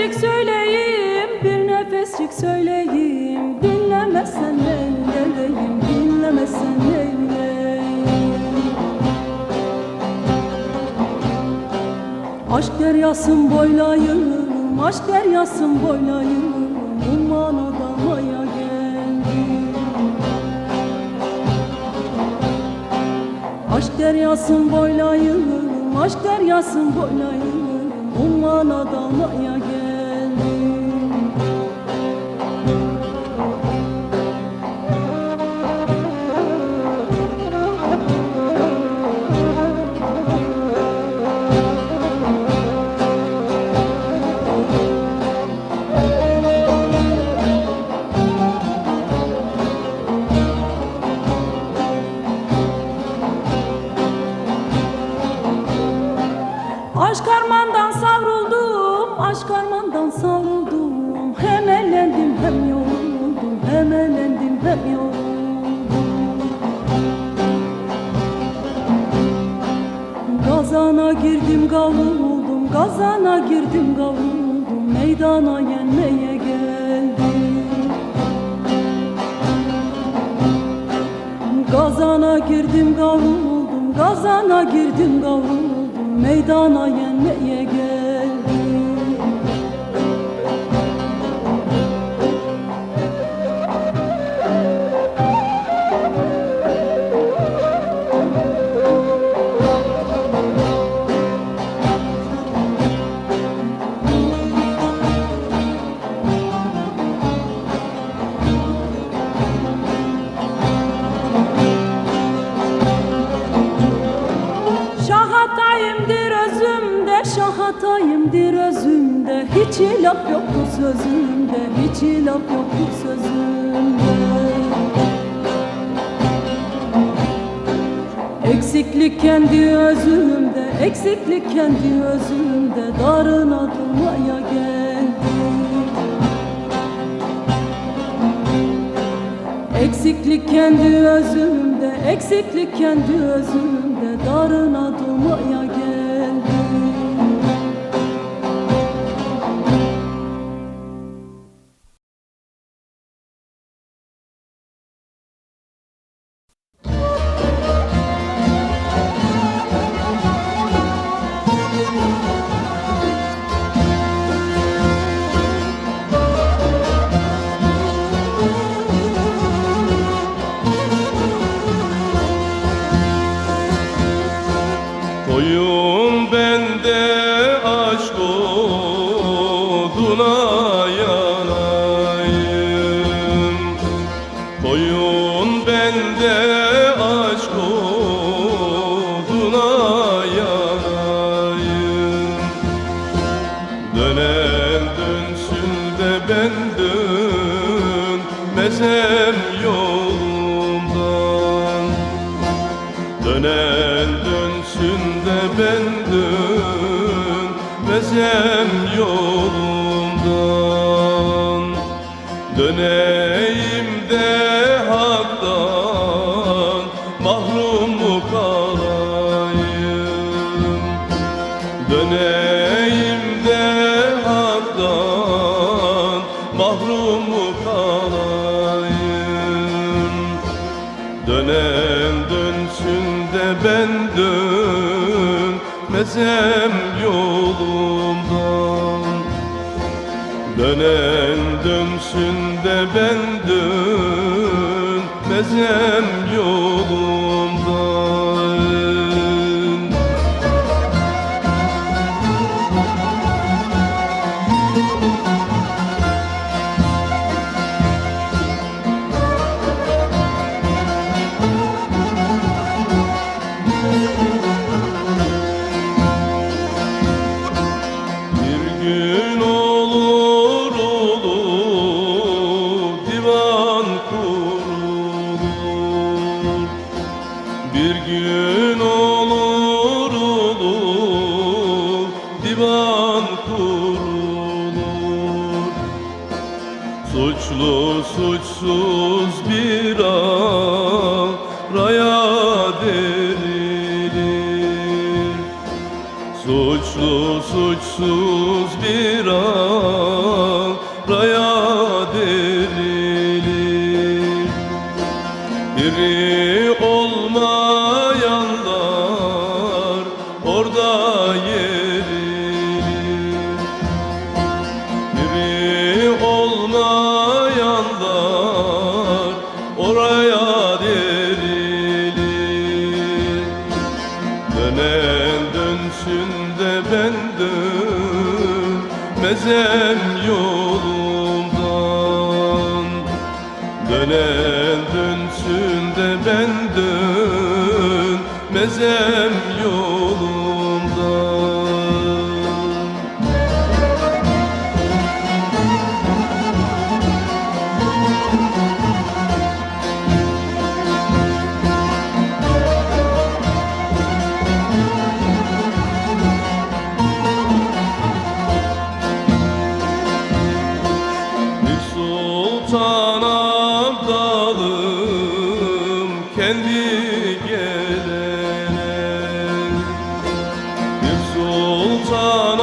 nefeslik söyleyeyim, bir nefeslik söyleyeyim. Dinlemezsen neyleyim, dinlemezsen neyleyim. Aşk deryasın boylayım, aşk deryasın boylayım. Umman adamaya geldim. Aşk deryasın boylayım, aşk deryasın boylayım. Umman adamaya geldim. Aşk armandan savruldum, aşk armandan savruldum. Hem eğlendim hem yoruldum, hem eğlendim hem yoruldum. Gazana girdim kavruldum, gazana girdim kavruldum. Meydana yenmeye geldim. Gazana girdim kavruldum, gazana girdim kavruldum. Meydana yenmeye geldim. Şahatayımdır özümde, şahatayımdır özümde. Hiç ilaf yoktur sözümde, hiç ilaf yoktur sözümde. Eksiklik kendi özümde, eksiklik kendi özümde. Darına durmaya geldim. Eksiklik kendi özümde, eksiklik kendi özümde. Darına durmaya geldim. Koyun bende aşk oduna yanayım. Koyun bende aşk oduna yanayım. Dönen dönsün de ben dönmesem yolumdan. Dönen dönsün de ben dönmesem yolumdan. Döneyim de haktan mahrum mu kalayım? Döneyim de haktan mahrum mu kalayım? Dönen dönsün de ben dönmesem yolumdan. Dönen dönsün de ben dönmesem yolumdan. Bir gün olur divan kurulur. Bir gün olur divan kurulur. Suçlu suçsuz bir araya derilir. Suçlu suçsuz bir araya derilir. Biri olmayanlar orada yerilir. Biri olmayanlar oraya derilir. Dönen dönsün de ben dönmezem yolumdan. Dönen dönsün de ben dönmezem yolumdan. Bir sultan abdalım kendi gelene. Bir sultan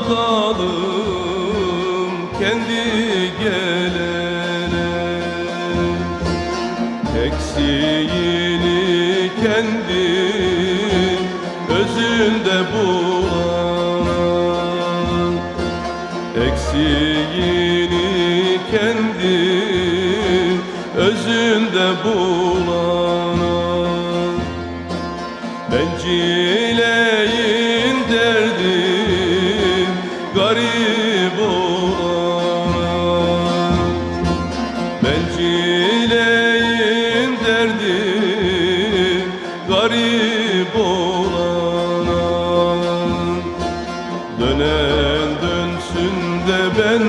abdalım kendi gelene. Eksiğini kendi özünde bulan, eksiğini kendi özünde bulana. Bencileyin derdi garip olana. Bencileyin derdi garip olana. Dönen dönsün de ben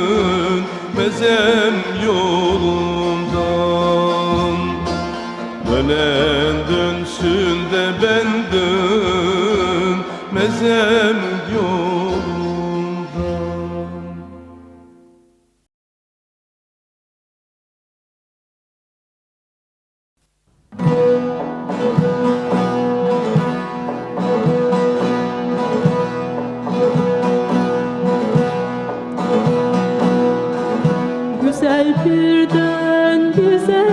dönmezem yolumdan. Dönen dönsün de ben dönmezem yolumdan. Güzel birden bize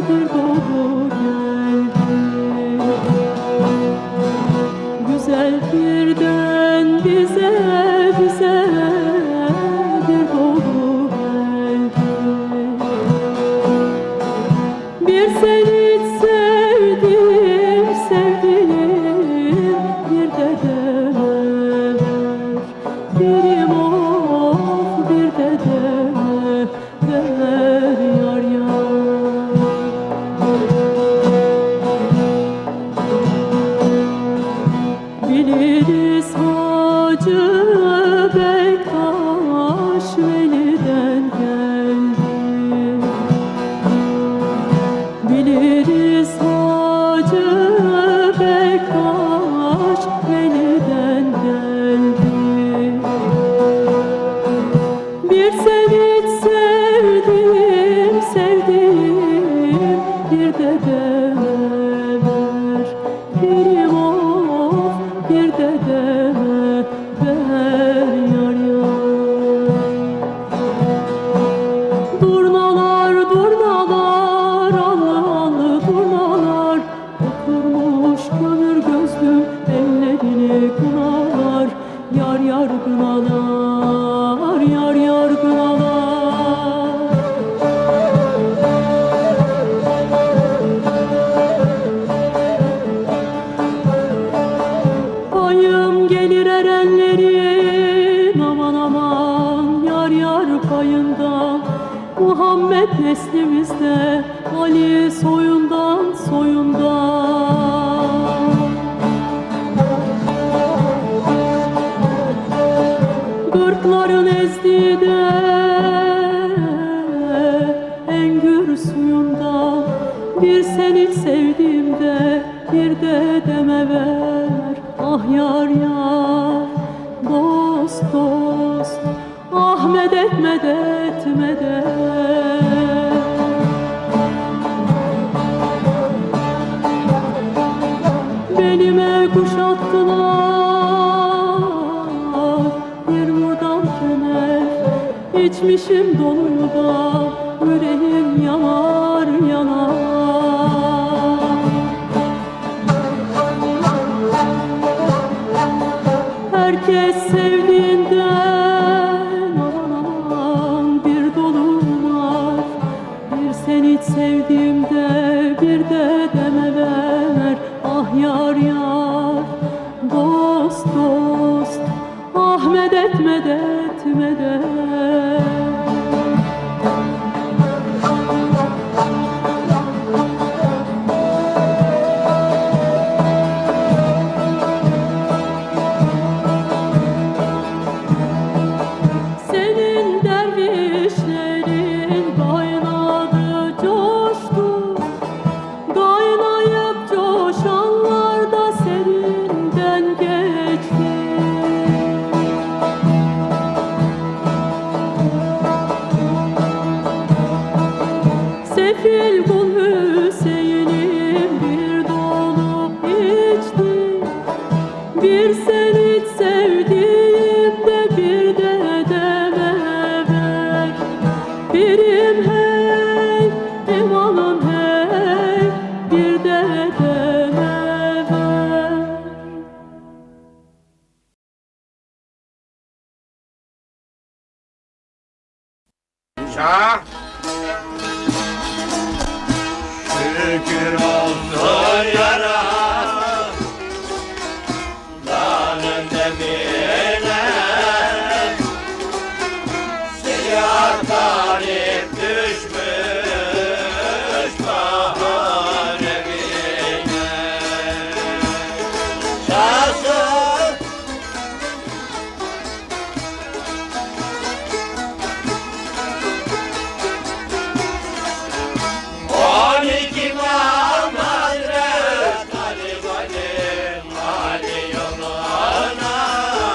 bir dolu geldi. Güzel birden bize bir dolu geldi. Bir seni sevdim bir de demeler. Birim of bir de demeler yar yar. Biliriz Hacı Bektaş Veli'den geldi. Biliriz Hacı Bektaş Veli'den geldi. Bir seni sevdim bir de demeler. Birim of bir de demeler yar yar. Durnalar durnalar allı allı durnalar. Oturmuş kömür gözlüm ellerini kınalar. Yar yar kınalar, yar yar kınalar. Payım gelir erenlerin aman aman yar yar payından. Muhammed neslimizde Ali soyundan soyundan. Gırkların ezdi de engür suyundan. Bir seni sevdiğimde bir de deme ver. Ah yar yar dost dost ah medet medet medet. Belime kuşat bir murdam kemer içmişim doluyu da yüreğim yanar yanar. Herkes sevdiğinden aman aman bir dolum var. Bir sen hiç sevdiğimde bir de deme ver. Ah yar yar, dost dost, ah medet medet medet. Senin dervişlerin kaynadı coştu, kaynayıp coşanlar da seninden geçti. Sefil kul Hüseyin'im bir dolup içti. Bir sen hiç sevdiğimde bir de deme ver. Birim hey, imanım hey, bir de deme ver. Şah! Şükür olsun yara Lanın demine Siyah talip düşmüş bahar evine Şahsın Ali yoluna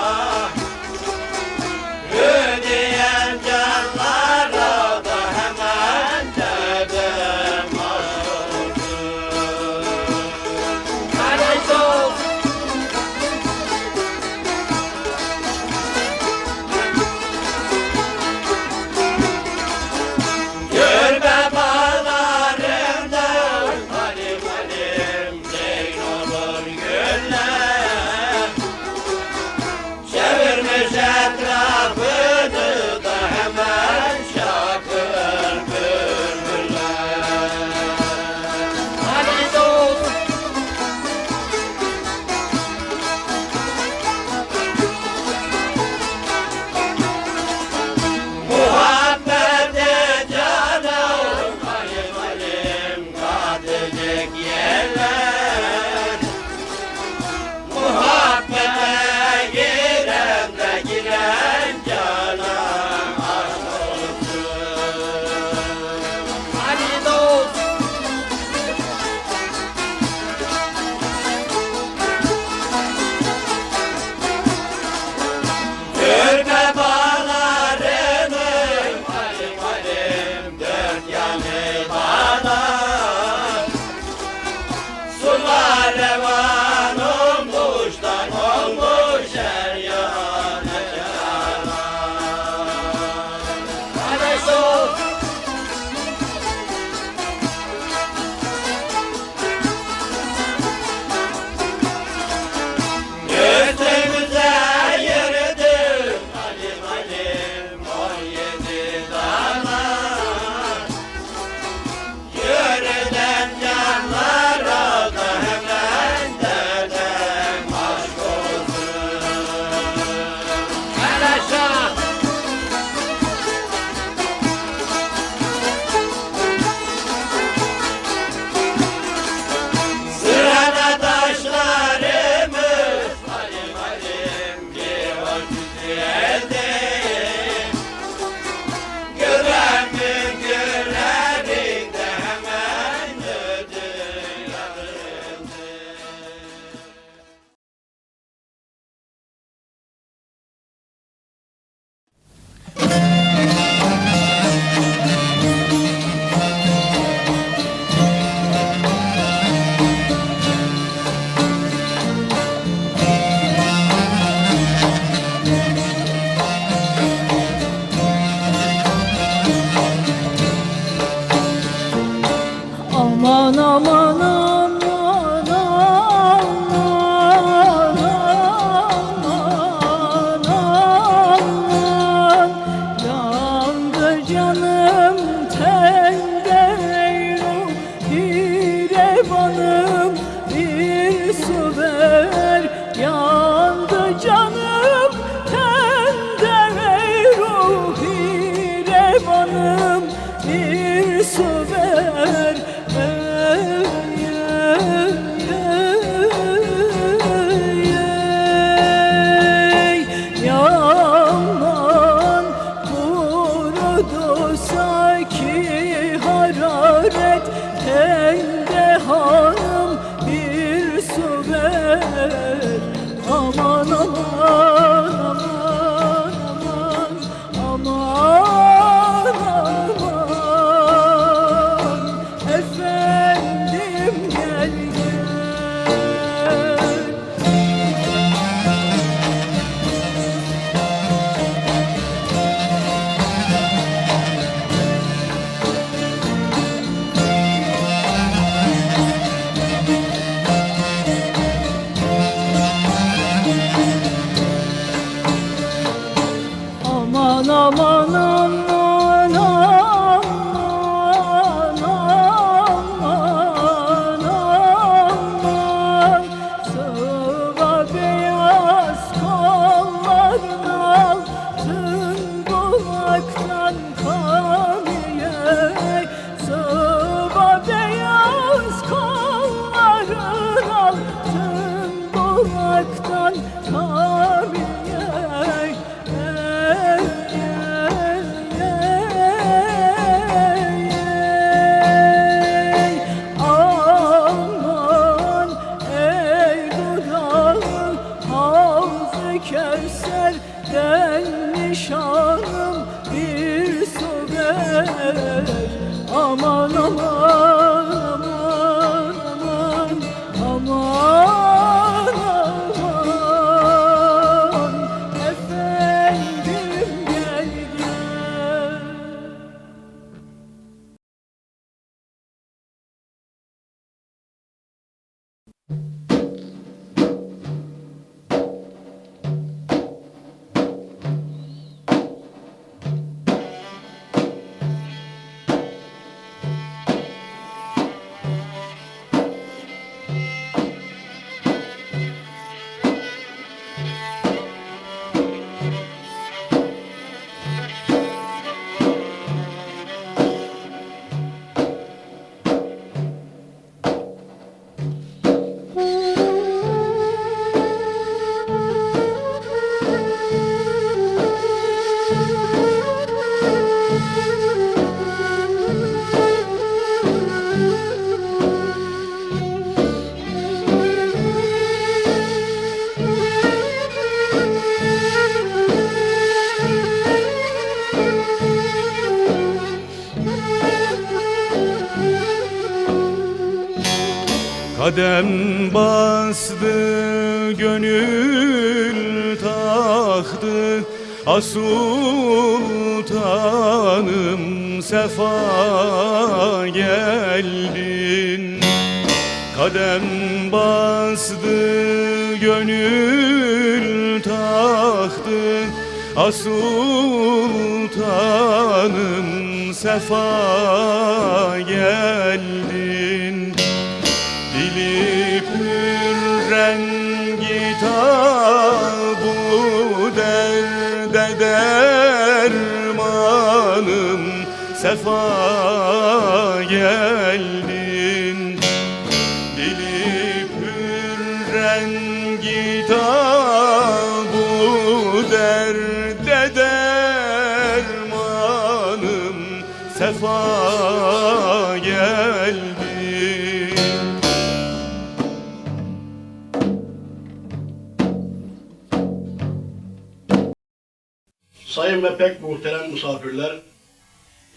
Aman aman aman aman aman aman Sıva beyaz kolların altın bulaktan kanıyor Sıva beyaz kolların altın bulaktan kanıyor Aman ey dudağım Havz-ı Kevser'den nişanım bir su ver Aman aman aman aman aman aman Efendim gel gel Kadem bastı gönül tahtı Sultanım sefa geldin Kadem bastı gönül tahtı Sultanım sefa geldin Dili pürren kitabı derde dermanım sefa geldin Dili pürren kitabı derde dermanım sefa geldin Sayın ve pek muhterem misafirler,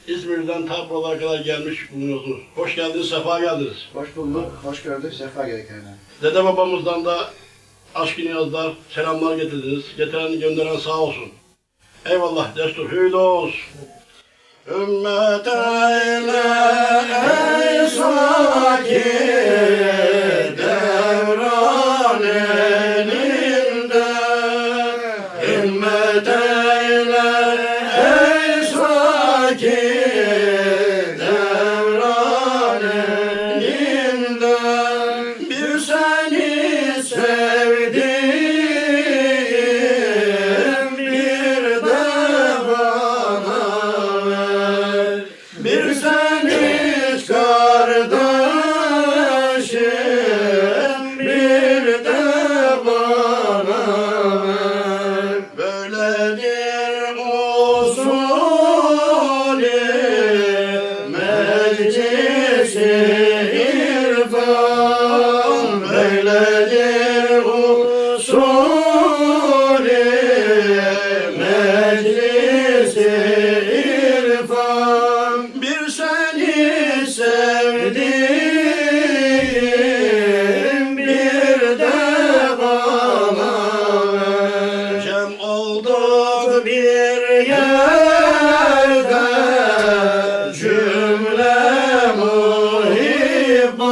İzmir'den ta buralara kadar gelmiş bulunuyorsunuz. Hoş geldiniz, sefa geldiniz. Hoş bulduk, hoş gördük, sefa gerekene. Dede babamızdan da aşk-ı niyazlar, selamlar getirdiniz. Getiren gönderen sağ olsun. Eyvallah, destur hüyde olsun. Ümmet eyle ey saki devran elinde Ümmet eyle ey saki devran elinde Bir seni sevdim bir de bana ver Bir seni kardeşim bir de bana ver Böyledir usulü meclisi irfan Böyledir usulü meclisi irfan Bir seni sevdim bir de bana ver Cem olduk bir yerde cümle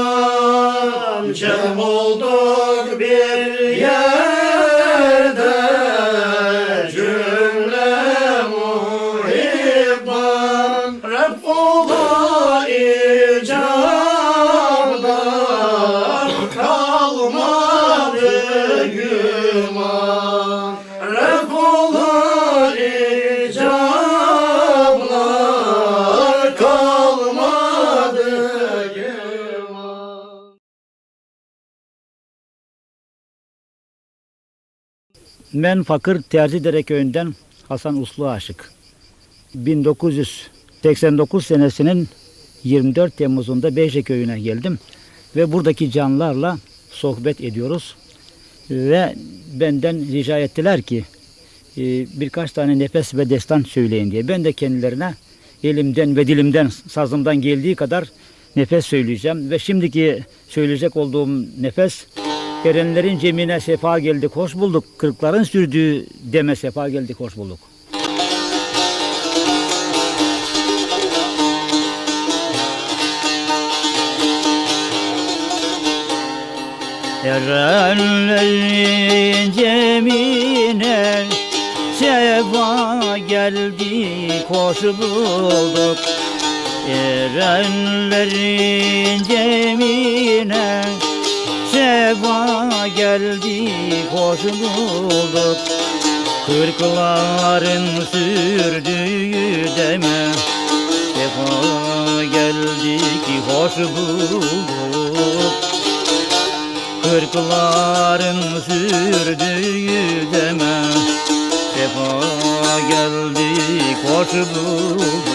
muhibban Cem olduk bir yerde cümle muhibban iman, ref olur icablar, kalmadı güman. Ben Fakır Terzidere köyünden Hasan Uslu Aşık. 1989 senesinin 24 Temmuz'unda Beyce köyüne geldim ve buradaki canlılarla sohbet ediyoruz. Ve benden rica ettiler ki birkaç tane nefes ve destan söyleyin diye. Ben de kendilerine elimden ve dilimden, sazımdan geldiği kadar nefes söyleyeceğim. Ve şimdiki söyleyecek olduğum nefes, erenlerin cemine sefa geldik, hoş bulduk. Kırkların sürdüğü deme sefa geldik, hoş bulduk. Erenlerin cemine sefa geldik, hoş bulduk. Erenlerin cemine sefa geldik, hoş bulduk. Kırkların sürdüğü deme sefa geldik, hoş bulduk. Kırkların sürdüğü deme sefa geldik, hoş bulduk.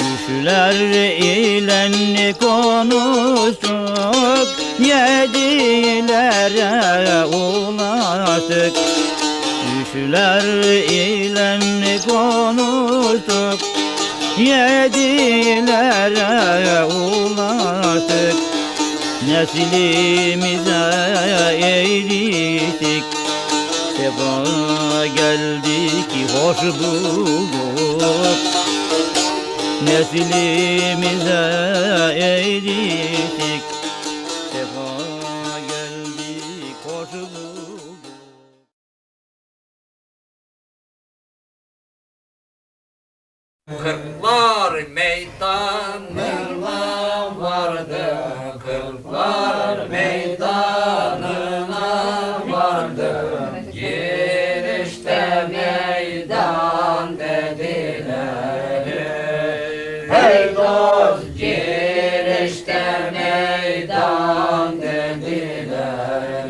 Üçler ile konuştuk, yedilere ulaştık. Üçler ile konuştuk, yedilere ulaştık. Neslimize eğrittik, sefa geldik, hoş bulduk. Neslimize eğrittik, sefa geldik, hoş bulduk. Kırklar meydanına vardı, kırklar meydanına vardı. Girişte meydan dediler. Hey dost, girişte meydan dediler.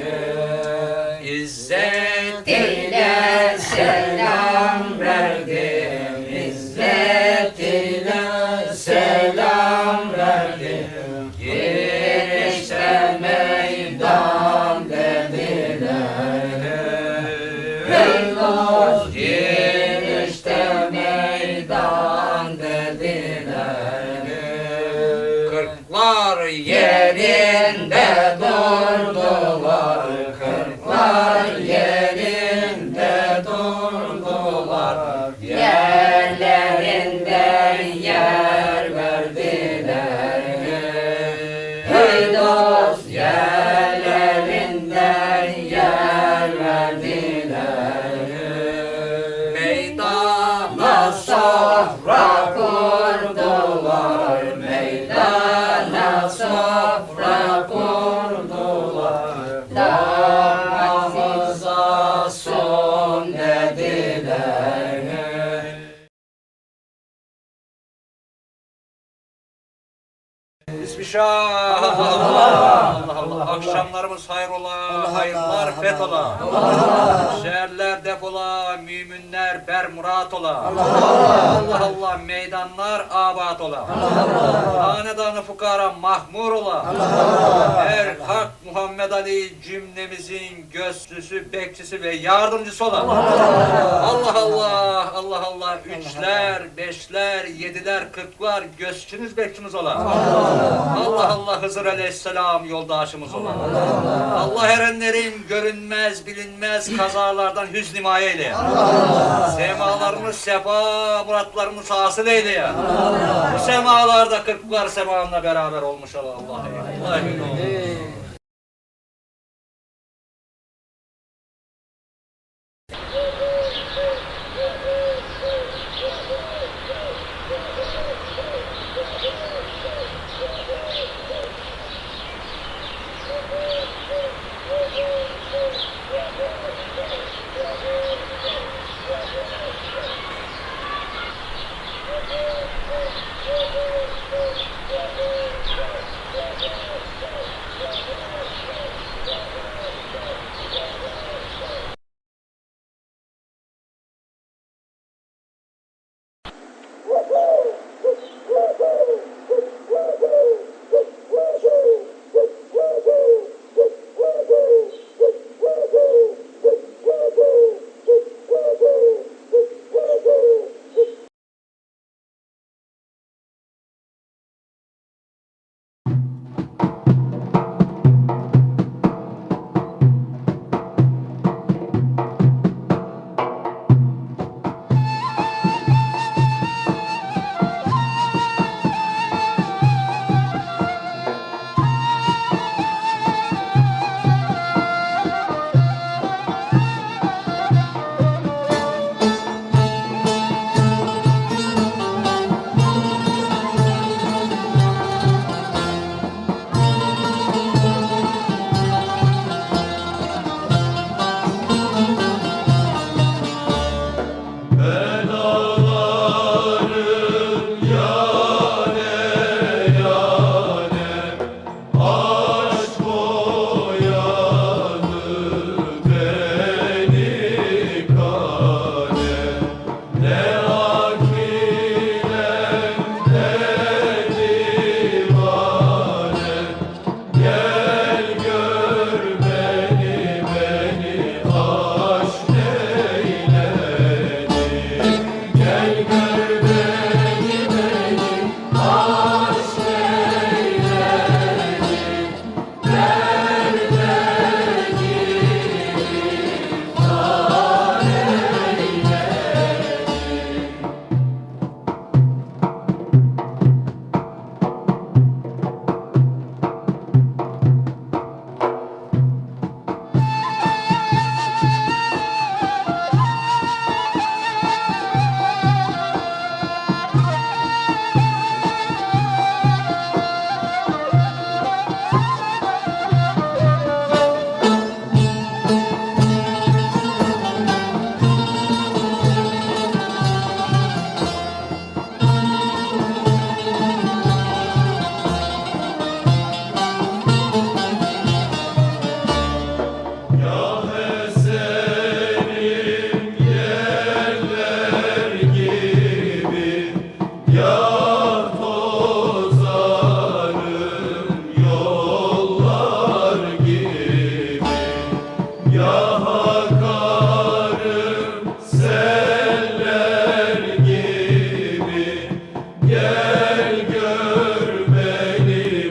İzzet ile selam verdim, İzzet ile selam verdim. Girişte meydan dediler. Hey dost, girişte meydan dediler. Kırklar yerinde durdular, kırklar yerinde durdular. Yerlerinden yer verdiler. Hey dost, yerlerinden yer verdiler. Meydana sofra kurdular, meydana sofra kurdular. Damımıza son dediler. Bismillah. Allah Allah. Akşamlarımız hayrola, hayırlar fethola. Şehirler defola, müminler bermurat ola. Allah Allah. Meydanlar abat ola. Hanedanı fukara mahmur ola. Her hak Muhammed Ali cümlemizin gözcüsü, bekçisi ve yardımcısı ola. Allah Allah. Allah Allah. Üçler, beşler, yediler, kırklar gözcünüz, bekçiniz ola. Allah Allah. Hızır Aleyhisselam yoldaşımız ola. Allah erenlerin görünmez, bilinmez kazalardan hüznimaya eyle. Semalarımız sefa, muratlarımız hasıl eyle. Bu semalarda kırklar semanla beraber olmuş ola. Allah. Gel gör beni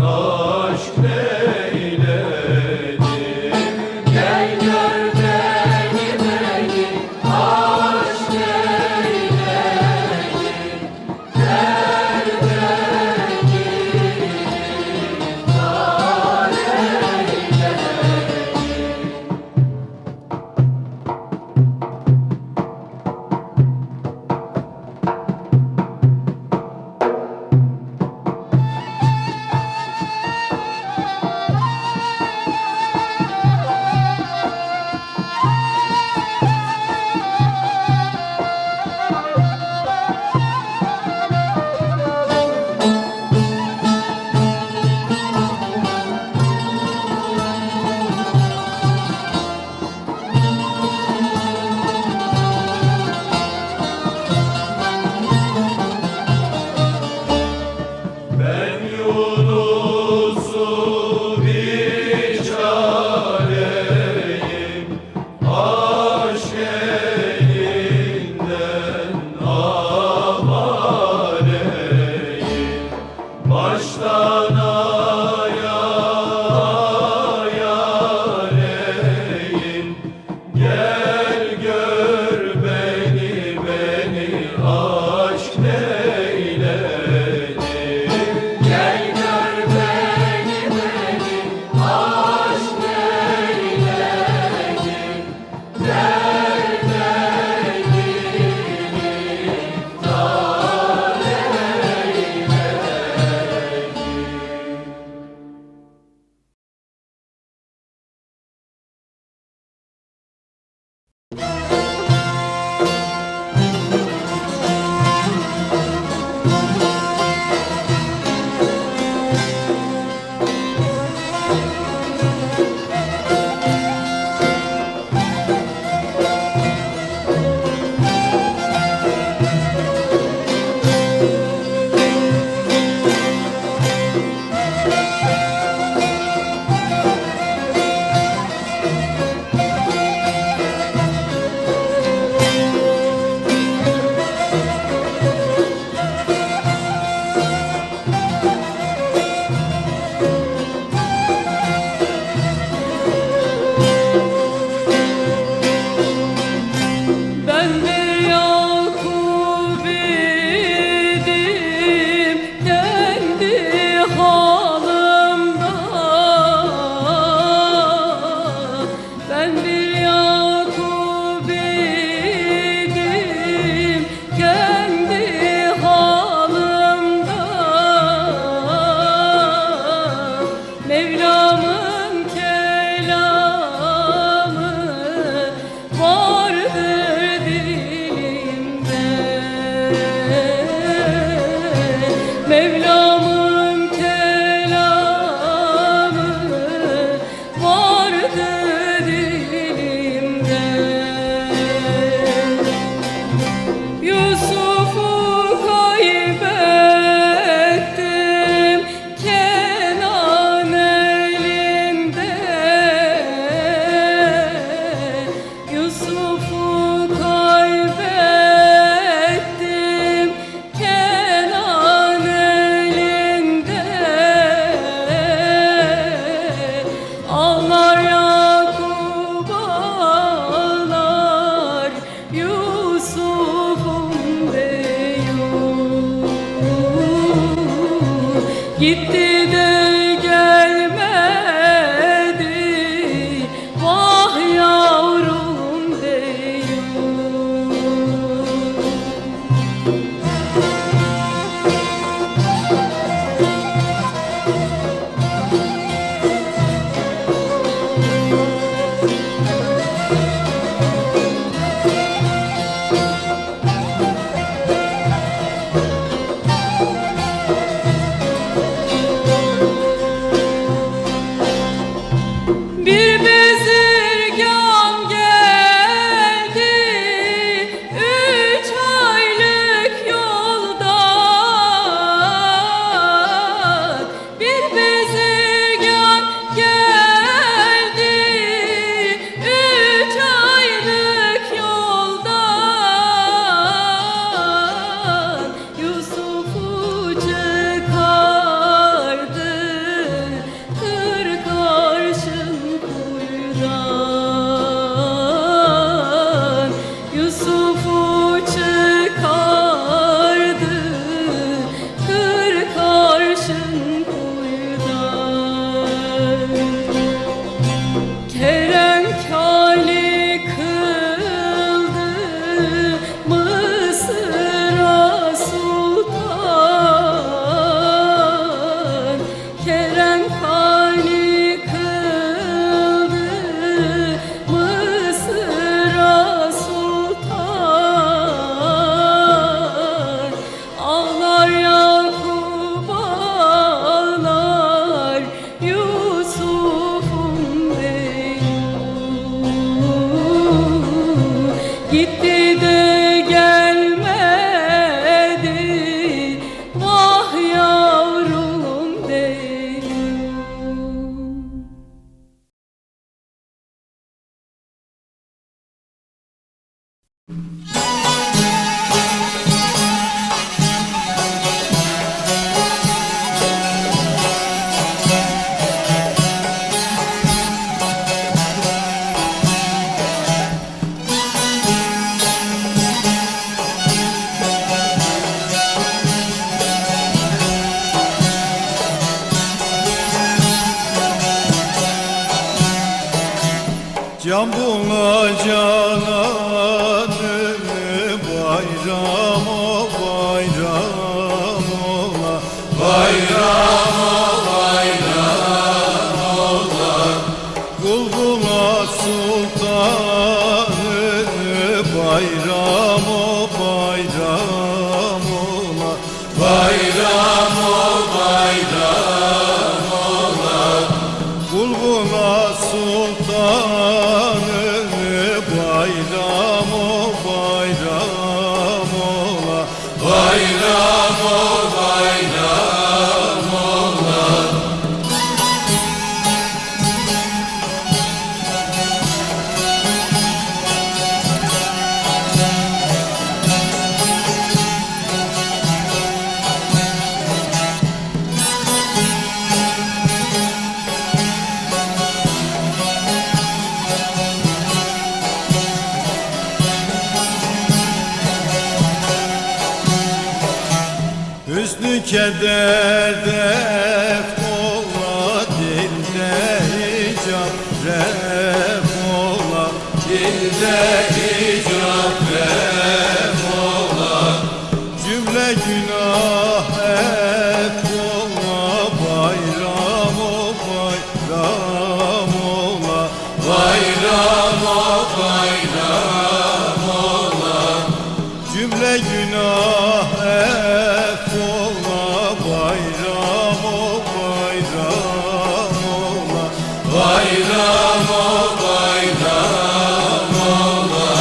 aşk neyledi. Gel gör beni aşk eyledi. Derdeki dar eyledi. Ben Yunus'u biçareyim, aşk elinden avareyim. Baştan ayareyim, gel gör beni aşk neyledi. Gel gör beni aşk eyledi. Derdeki dar eyledi. Ben bir Yakup idim kendi halimda. Ben bir Yakup idim kendi halimda. Mevlam'ın kelamı vardır dilimde. Mevlam'ın kelamı vardır dilimde. Yusuf'u kaybettim Kenan elinde. Yusuf'u kaybettim Kenan elinde. Ağlar Yakup ağlar Yusuf'um diyor. Gitti de gelmedi vah yavrum diyor. Can bulacağına bayram o bayram ola, bayram o bayram ola. Bulbula sultanı bayram o bayram ola, bayram o bayram ola. Bulbula sultanı bayram o bayram ola, bayram o bayram ola. Hüznü keder def ola, dilde hicap ref ola, dilde hicap ref ola. Cümle günah hep ola, bayram o bayram ola, bayram o bayram ola. Cümle günah hep ola, bayram o bayram ola, bayram o bayram ola.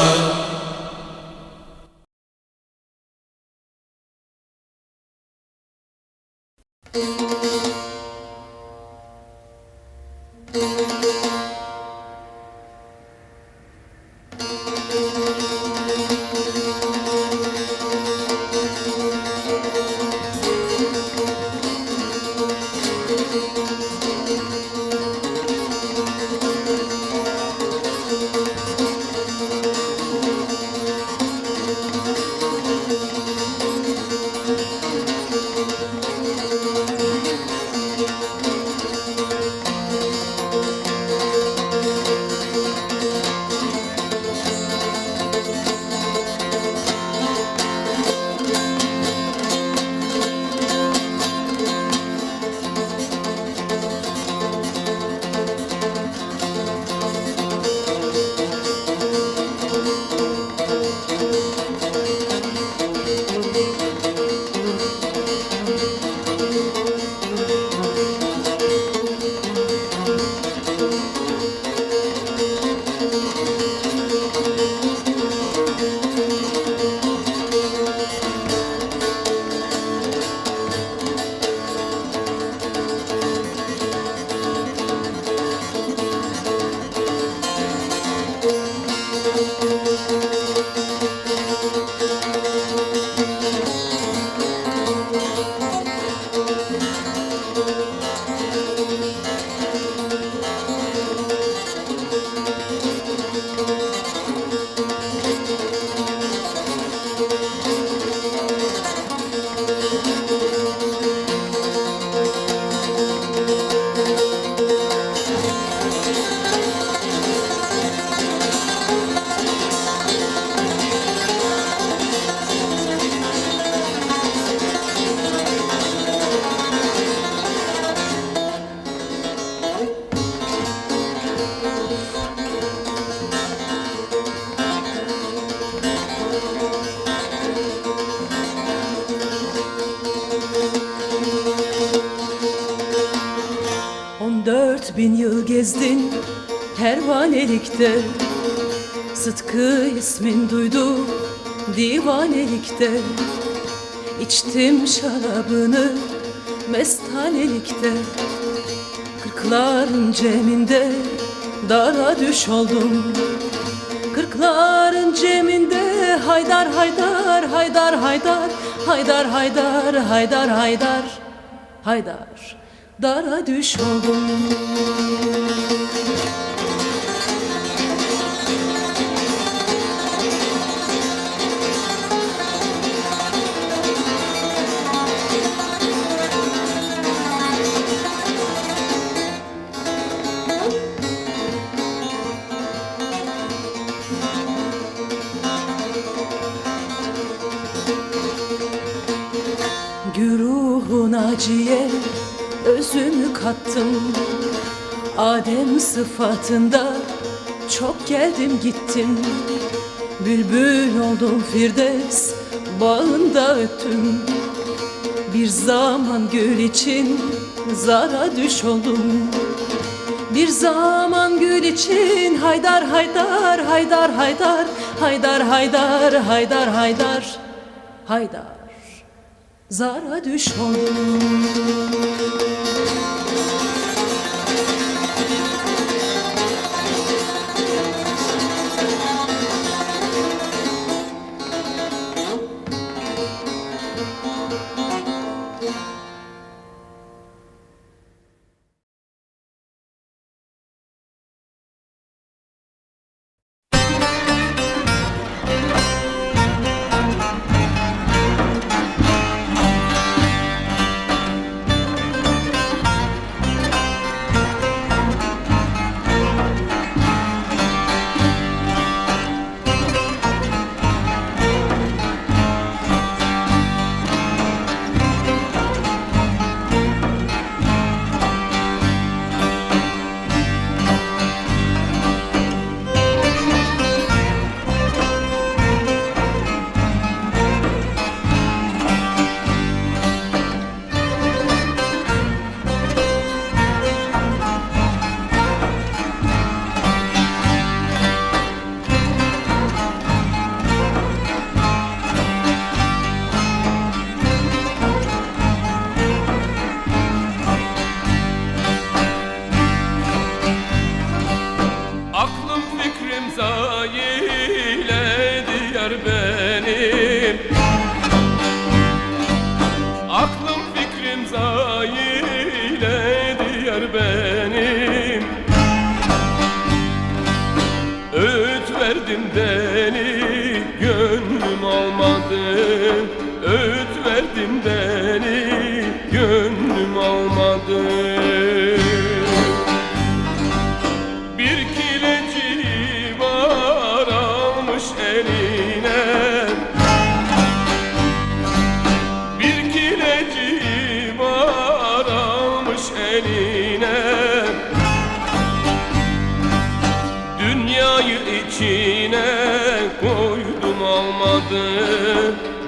Bin yıl gezdin pervanelikte, Sıtkı ismin duydu divanelikte. İçtim şarabını mestanelikte, Kırkların ceminde dara düş oldum. Kırkların ceminde haydar haydar haydar haydar, haydar haydar haydar haydar haydar, dara düş oldum. Ruhu naciye özümü kattım, Adem sıfatında çok geldim gittim. Bülbül oldum Firdevs bağında öttüm. Bir zaman gül için zara düş oldum. Bir zaman gül için haydar haydar haydar haydar haydar haydar haydar haydar haydar zara düş oldum.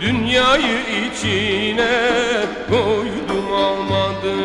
Dünyayı içine koydum almadı.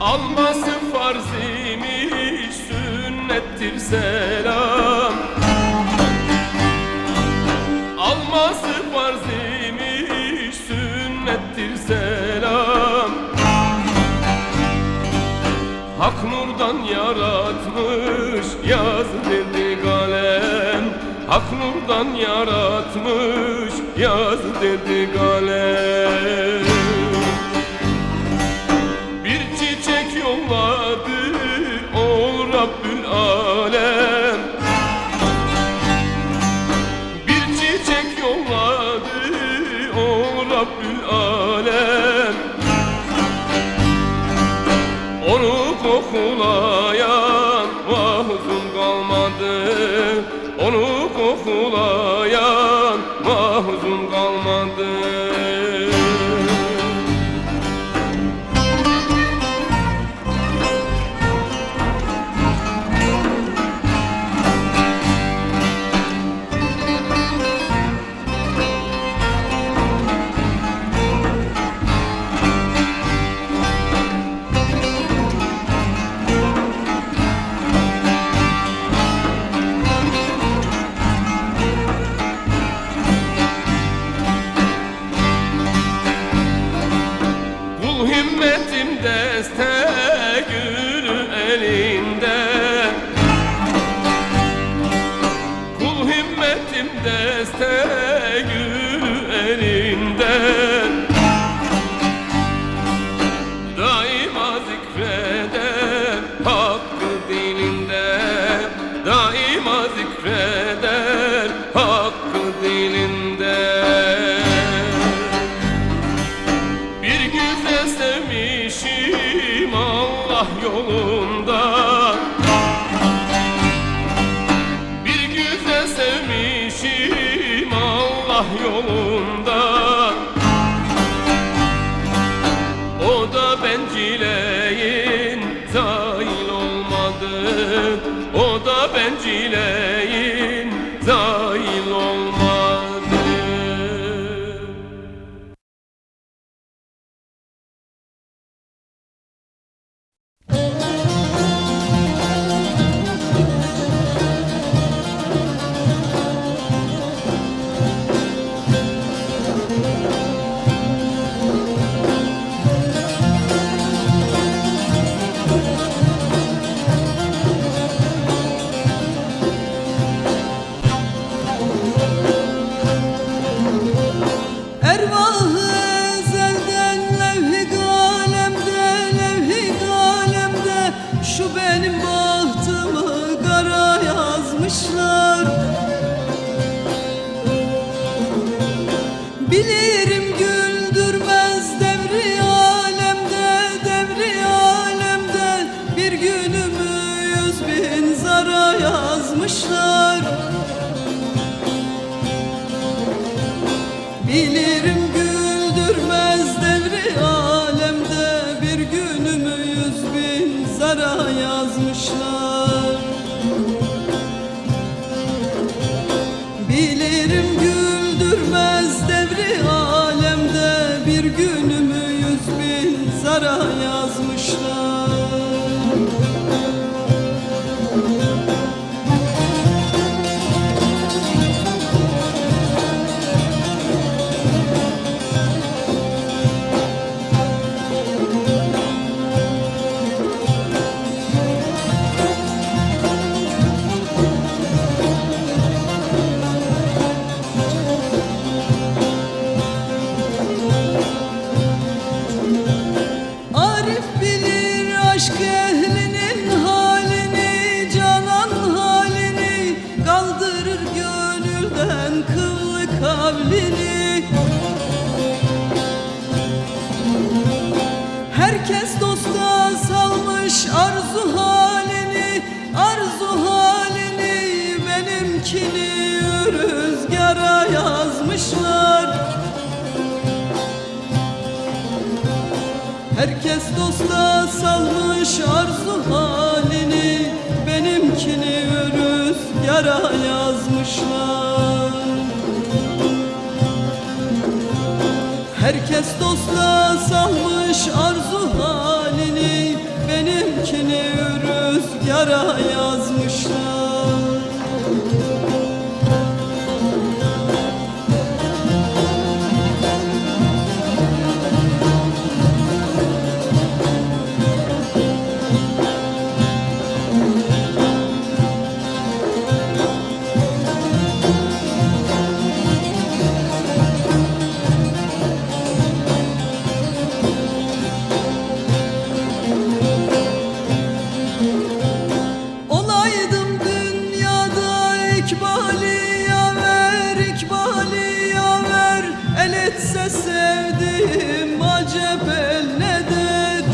Alması farz imiş, sünnettir selam. Alması farz imiş, sünnettir selam. Hak nurdan yaratmış, yaz dedi kalem. Hak nurdan yaratmış, yaz dedi kalem. Yolladı o Rabbül Alem. Bir çiçek yolladı o Rabbül Alem. Onu kokulayan mahzun kalmadı. Onu kokulayan mahzun kalmadı. Himmetim deste gülü elinde. Kul himmetim deste gülü elinde. yolunda. Bir güzel sevmişim Allah yolunda. O da bencileyin zail olmadı. O da bencileyin zail olmadı. Ervah-ı ezelden levh-i kalemde, levh-i kalemde şu benim bahtımı kara yazmışlar. Bilirim güldürmez devri alemde, devri alemde bir günümü 100.000 zara yazmışlar. Bilirim güldürmez devri alemde bir günümü 100.000 zara yazmışlar. Bilirim güldürmez devri alemde bir günümü 100.000 zara yazmışlar. Arif bilir aşk ehlinin halini, canan halini, kaldırır gönülden kıllı kavlini. Herkes dosta salmış arzu halini, arzu halini, benimkini rüzgara yazmışlar. Herkes dosta salmış arzu halini, benimkini rüzgara yazmışlar. Herkes dosta salmış arzu halini, benimkini rüzgara yazmışlar. Olaydım dünyada ikbali yaver, ikbali yaver, el etse sevdiğim acep el nedir?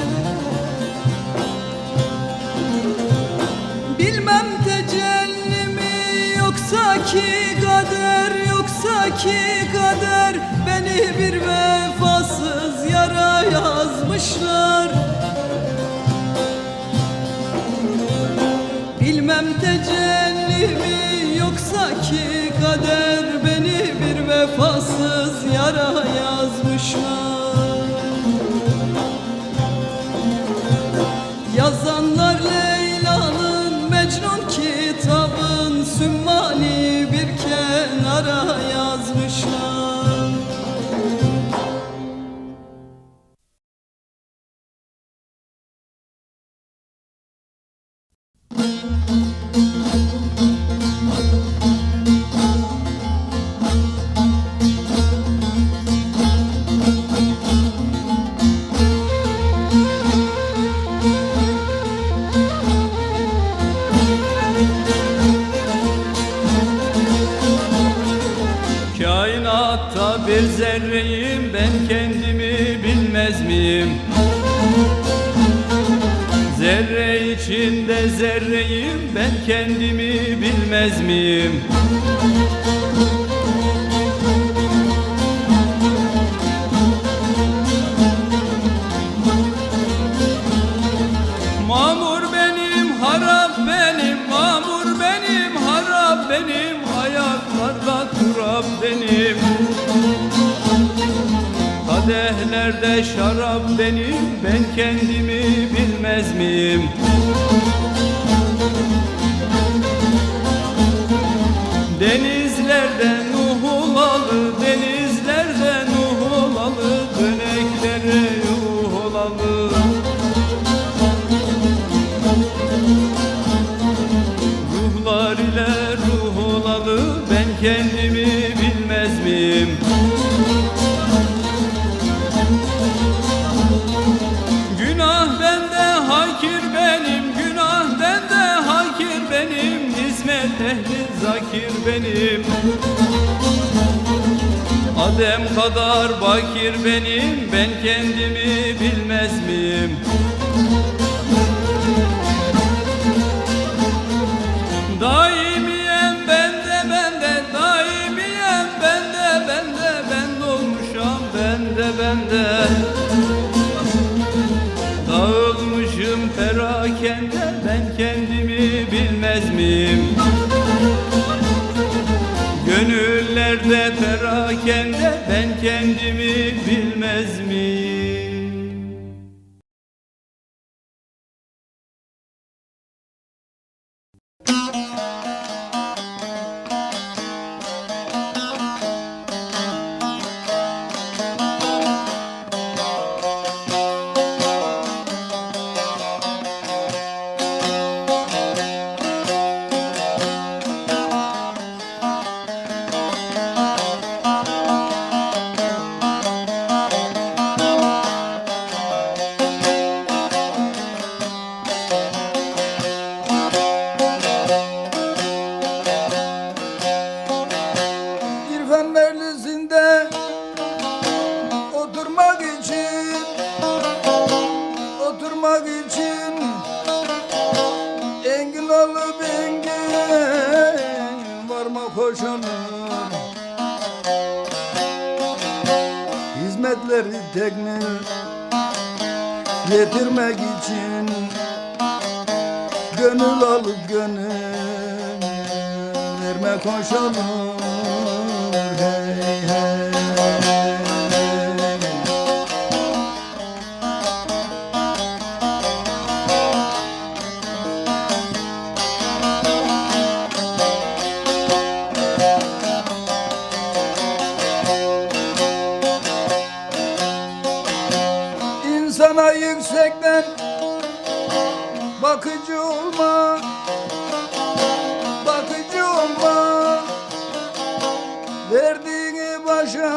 Bilmem tecelli mi yoksa ki kader, yoksa ki kader, beni bir vefasız yara yazmışlar. Bilmem tecelli mi yoksa ki kader, beni bir vefasız yara yazmışlar. Yazanlar Leyla'nın Mecnun kitabın sümmani bir kenara yazmışlar. Kainatta bir zerreyim, ben kendimi bilmez miyim? Zerre içinde zerreyim, ben kendimi bilmez miyim? Mamur benim, harap benim, mamur benim, harap benim, ayaklarda turap benim. Kadehlerde şarap benim, ben kendimi bilmez miyim? Denizlerde Nuh olalı, denizlerde Nuh olalı, döneklere yuh olalı. Ruhlar ile ruh olalı, ben kendimi bilmez miyim? Günah bende, hakir benim, günah bende, hakir benim, hizmet ehli zakir benim. Adem kadar bakir benim, ben kendimi bilmez miyim? Daimiyem bende, bende, daimiyem bende, bende, ben olmuşam bende, bende. Dağılmışım perakende, ben kendimi bilmez miyim? Gönüllerde perakende, ben kendimi bilmez miyim? İrfan Merlisi'nde oturmak için engin olup engin varma koşanır. Hizmetleri tekmil getirmek için gönül alıp gönül verme koşanır. Hey hey. İnsana yüksekten bakıcı olma, bakıcı olma. Verdiğini başa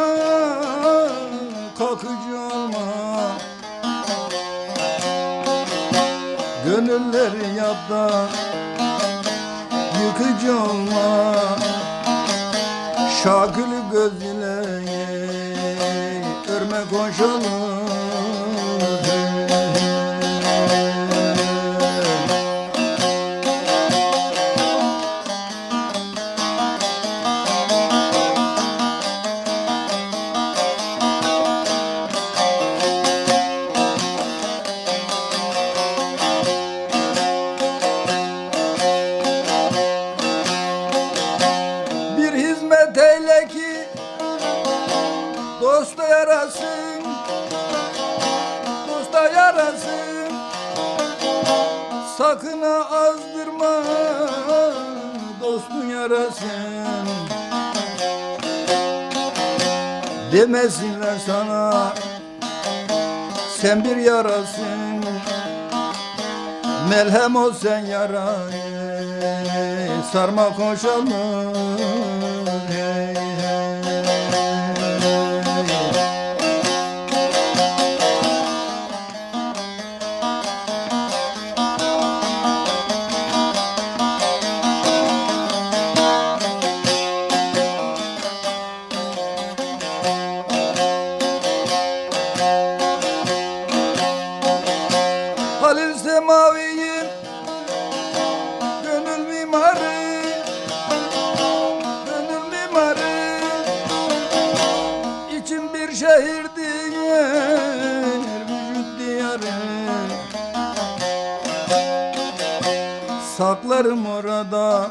kakıcı olma. Gönülleri yap da yıkıcı olma. Şakülü göz ile örme koşalım. Bir hizmet eyle ki dosta yarasın, dosta yarasın. Sakın ha azdırma dostun yarasın. Demesinler sana sen bir yarasın. Melhem ol sen yarayı, sarma koşalım. Hey, hey. Halil Semavi diğer vücut diyarı. Saklarım orada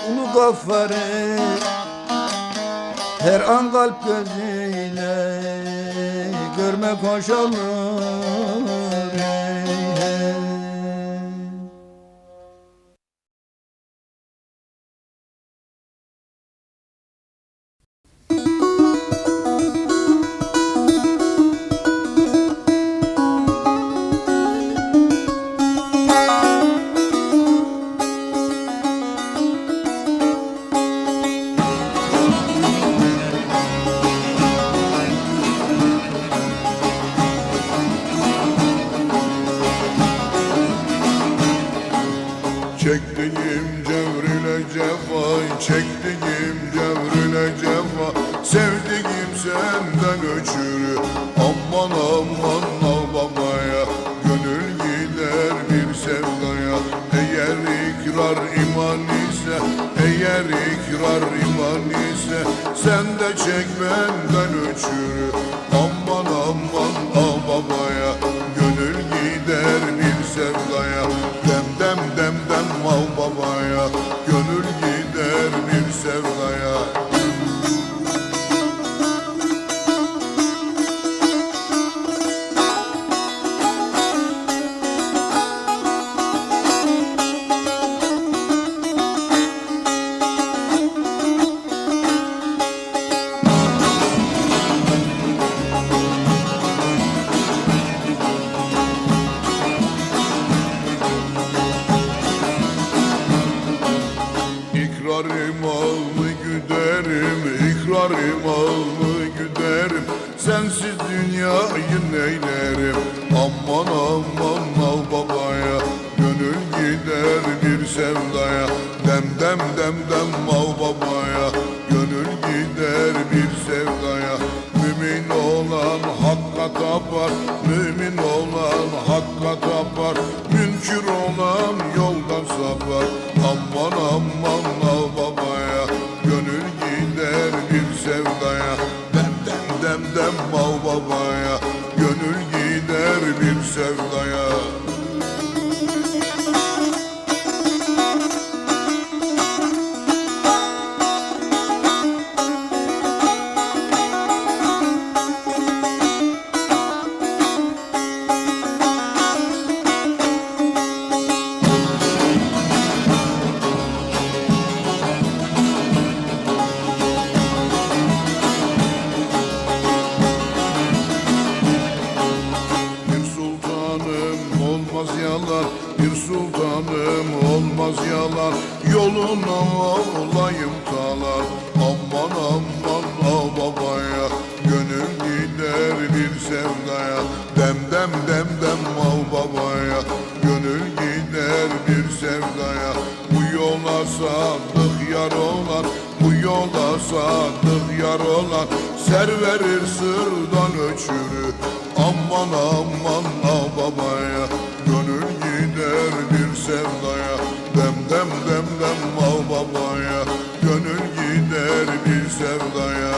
ulu gaffarı, her an kalp gözüyle görmek hoş olur. Hey, hey. Çektiğim cevrile cefa, çektiğim cevrile cefa, sevdiğim senden ötürü. Aman aman al babaya, gönül gider bir sevdaya. Eğer ikrar iman ise, eğer ikrar iman ise, sen de çek benden ötürü. Aman aman al babaya, gönül gider bir sevdaya. Dem dem dem dem al babaya, gönül gider bir sevdaya. İkrarım allı güderim, ikrarım allı güderim, sensiz dünyayı neylerim. Aman aman al babaya, gönül gider bir sevdaya. Dem dem dem dem al babaya, gönül gider bir sevdaya. Mümin olan hakka tapar, mümin olan hakka tapar, münkür olan yoldan sapar. Aman aman al babaya, gönül gider bir sevdaya. Dem dem dem dem al babaya, gönül gider bir sevdaya. Bir sultanım olmaz yalan, bir sultanım olmaz yalan, yoluna olayım talan. Aman aman al babaya, gönül gider bir sevdaya. Dem dem dem dem al babaya, gönül gider bir sevdaya. Bu yola sadık yar olan, bu yola sadık yar olan, ser verir sırdan öçürü. Aman aman al babaya, gönül gider bir sevdaya. Dem dem dem dem al babaya, gönül gider bir sevdaya.